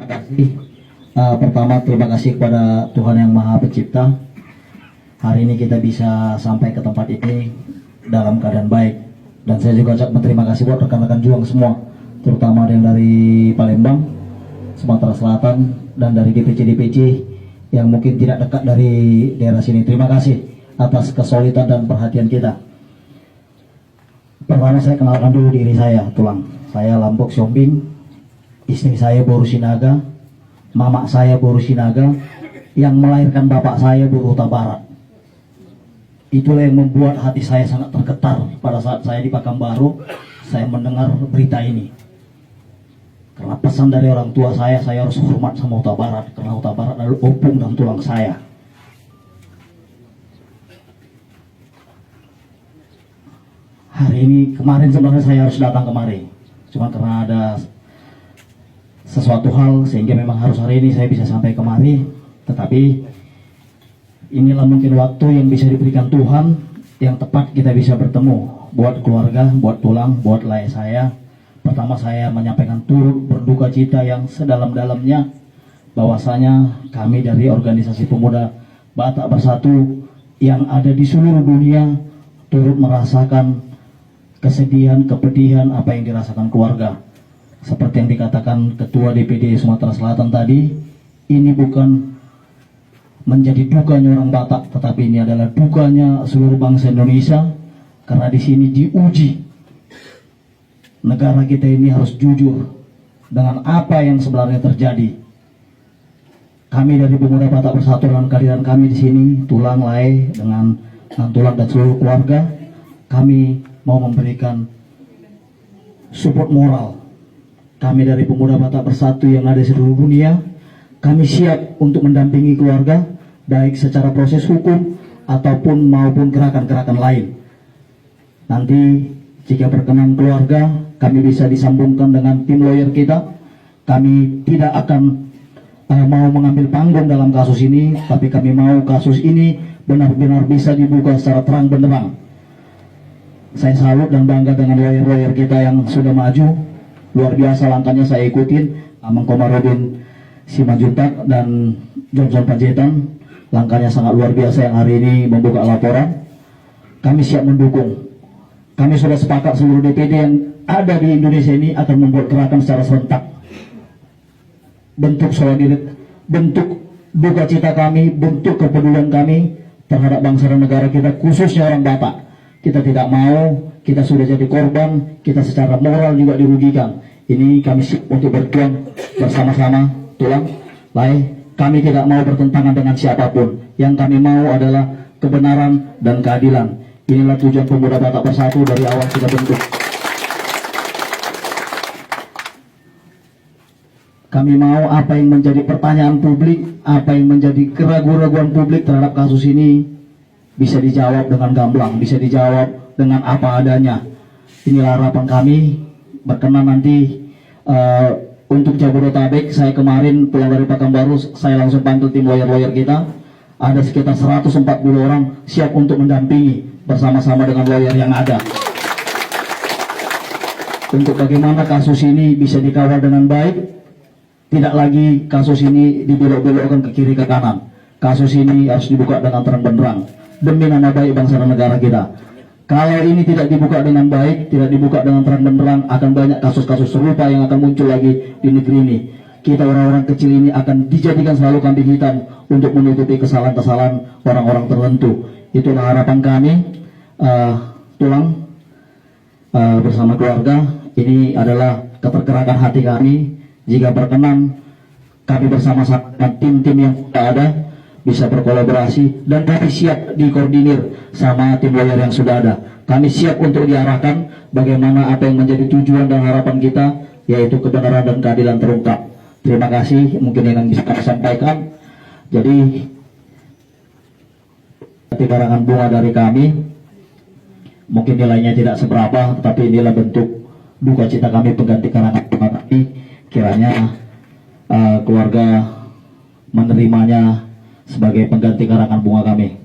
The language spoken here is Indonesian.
Terima kasih. Pertama terima kasih kepada Tuhan Yang Maha Pencipta. Hari ini kita bisa sampai ke tempat ini dalam keadaan baik. Dan saya juga ucapkan terima kasih buat rekan-rekan juang semua, terutama yang dari Palembang, Sumatera Selatan, dan dari DPC-DPC yang mungkin tidak dekat dari daerah sini. Terima kasih atas kesulitan dan perhatian kita. Pertama saya kenalkan dulu diri saya, Tulang. Saya Lambok Siombing, istri saya Boru Sinaga, mama saya Boru Sinaga, yang melahirkan bapak saya Boru Huta Barat. Itulah yang membuat hati saya sangat tergetar pada saat saya di Pekanbaru, saya mendengar berita ini. Karena pesan dari orang tua saya harus hormat sama Huta Barat, karena Huta Barat adalah opung dan tulang saya. Hari ini, kemarin sebenarnya saya harus datang kemari, cuma karena ada sesuatu hal sehingga memang harus hari ini saya bisa sampai kemari. Tetapi inilah mungkin waktu yang bisa diberikan Tuhan yang tepat kita bisa bertemu buat keluarga, buat Tulang, buat layar saya. Pertama saya menyampaikan turut berduka cita yang sedalam-dalamnya bahwasanya kami dari organisasi pemuda Batak Bersatu yang ada di seluruh dunia turut merasakan kesedihan, kepedihan apa yang dirasakan keluarga. Seperti yang dikatakan Ketua DPD Sumatera Selatan tadi, ini bukan menjadi dukanya orang Batak, tetapi ini adalah dukanya seluruh bangsa Indonesia, karena di sini diuji negara kita ini harus jujur dengan apa yang sebenarnya terjadi. Kami dari Pemuda Batak Bersatu dalam kehadiran kami di sini, Tulang, Lai, dengan Tulang dan seluruh keluarga, kami mau memberikan support moral. Kami dari Pemuda Batak Bersatu yang ada di seluruh dunia, kami siap untuk mendampingi keluarga, baik secara proses hukum ataupun maupun gerakan-gerakan lain. Nanti jika berkenan keluarga, kami bisa disambungkan dengan tim lawyer kita. Kami tidak akan mau mengambil panggung dalam kasus ini, tapi kami mau kasus ini benar-benar bisa dibuka secara terang benderang. Saya salut dan bangga dengan lawyer-lawyer kita yang sudah maju. Luar biasa langkahnya saya ikutin, Amang Komarudin Simanjuntak dan Johnson Panjaitan. Langkahnya sangat luar biasa yang hari ini membuka laporan. Kami siap mendukung. Kami sudah sepakat seluruh DPD yang ada di Indonesia ini akan membuat gerakan secara serentak. Bentuk solidaritas, bentuk duka cita kami, bentuk kepedulian kami terhadap bangsa dan negara kita, khususnya orang Batak. Kita tidak mau, kita sudah jadi korban, kita secara moral juga dirugikan. Ini kami siap untuk berjuang bersama-sama, Tulang, Lai. Kami tidak mau bertentangan dengan siapapun. Yang kami mau adalah kebenaran dan keadilan. Inilah tujuan Pemuda Batak Bersatu dari awal kita bentuk. Kami mau apa yang menjadi pertanyaan publik, apa yang menjadi keraguan-raguan publik terhadap kasus ini bisa dijawab dengan gamblang, bisa dijawab dengan apa adanya. Inilah harapan kami. Berkenan nanti untuk Jabodetabek, saya kemarin pulang dari Pekanbaru, saya langsung panggil tim lawyer-lawyer kita. Ada sekitar 140 orang siap untuk mendampingi bersama-sama dengan lawyer yang ada. Untuk bagaimana kasus ini bisa dikawal dengan baik, tidak lagi kasus ini dibelok-belokkan ke kiri ke kanan. Kasus ini harus dibuka dengan terang benderang demi nama baik bangsa dan negara kita. Kalau ini tidak dibuka dengan baik, tidak dibuka dengan terang benderang, akan banyak kasus-kasus serupa yang akan muncul lagi di negeri ini. Kita orang-orang kecil ini akan dijadikan selalu kambing hitam untuk menutupi kesalahan-kesalahan orang-orang tertentu. Itulah harapan kami, Tulang, bersama keluarga. Ini adalah ketergeраkan hati kami. Jika berkenan, kami bersama-sama dengan tim-tim yang sudah ada bisa berkolaborasi, dan kami siap dikoordinir sama tim lawyer yang sudah ada. Kami siap untuk diarahkan bagaimana apa yang menjadi tujuan dan harapan kita, yaitu kebenaran dan keadilan terungkap. Terima kasih, mungkin yang bisa kami sampaikan. Jadi karangan bunga dari kami, mungkin nilainya tidak seberapa, tetapi inilah bentuk duka cita kami pengganti karangan bunga kami. Kiranya keluarga menerimanya sebagai pengganti karangan bunga kami.